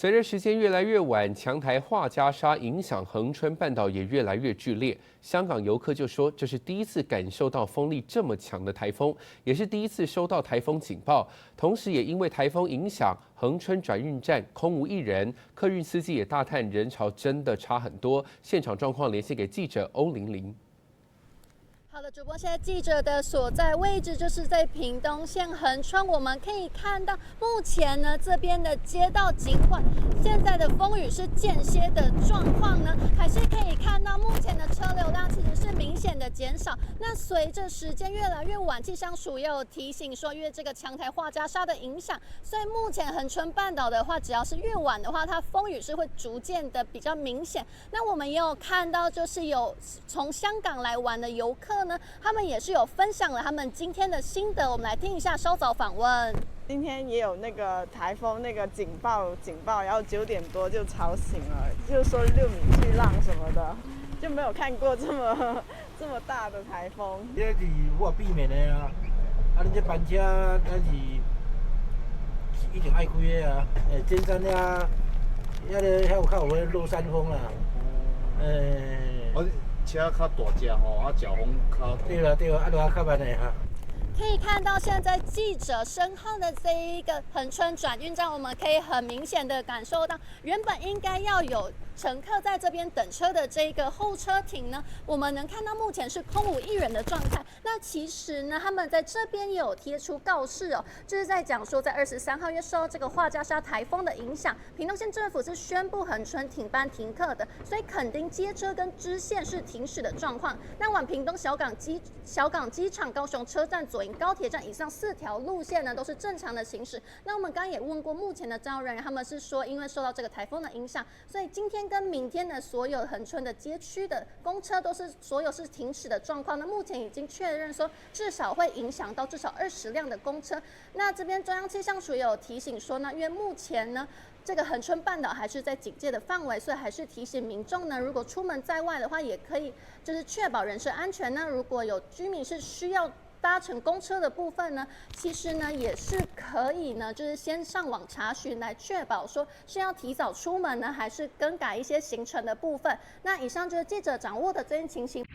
随着时间越来越晚，强台樺加沙影响恒春半岛也越来越剧烈。香港游客就说，这是第一次感受到风力这么强的台风，也是第一次收到台风警报。同时，也因为台风影响，恒春转运站空无一人，客运司机也大叹人潮真的差很多。现场状况连线给记者欧玲玲。好的，主播，现在记者的所在位置就是在屏东县恒春，我们可以看到目前呢这边的街道尽管现在的风雨是间歇的状况呢，还是可以看到目前的车流量其实是明显的减少。那随着时间越来越晚，气象署也有提醒说，因为这个强台樺加沙的影响，所以目前恒春半岛的话，只要是越晚的话，它风雨是会逐渐的比较明显。那我们也有看到，就是有从香港来玩的游客呢，他们也是有分享了他们今天的心得，我们来听一下稍早访问。今天也有那个台风那个警报，然后9点多就吵醒了，就说6米巨浪什么的，就没有看过这么大的台风。这是无法避免的啊！啊，恁这班车咱是一定爱开的啊！尖山遐有较有落山风啦。车较大只吼，啊，脚风较对啊，啊，就较慢的哈。可以看到，现在记者身后的这一个恒春转运站，我们可以很明显的感受到，原本应该要有乘客在这边等车的这个候车亭呢，我们能看到目前是空无一人的状态。那其实呢，他们在这边也有贴出告示哦，就是在讲说，在23号因为受到这个樺加沙台风的影响，屏东县政府是宣布恒春停班停课的，所以垦丁街车跟支线是停驶的状况。那往屏东小港机场、高雄车站、左营高铁站以上4条路线呢，都是正常的行驶。那我们刚刚也问过目前的招人员，他们是说，因为受到这个台风的影响，所以今天跟明天的所有恒春的街区的公车都是所有是停驶的状况。那目前已经确认说，至少会影响到至少20辆的公车。那这边中央气象署也有提醒说呢，因为目前呢，这个恒春半岛还是在警戒的范围，所以还是提醒民众呢，如果出门在外的话，也可以就是确保人身安全。那如果有居民是需要搭乘公车的部分呢，其实呢也是可以呢，就是先上网查询来确保说是要提早出门呢，还是更改一些行程的部分。那以上就是记者掌握的最新情形。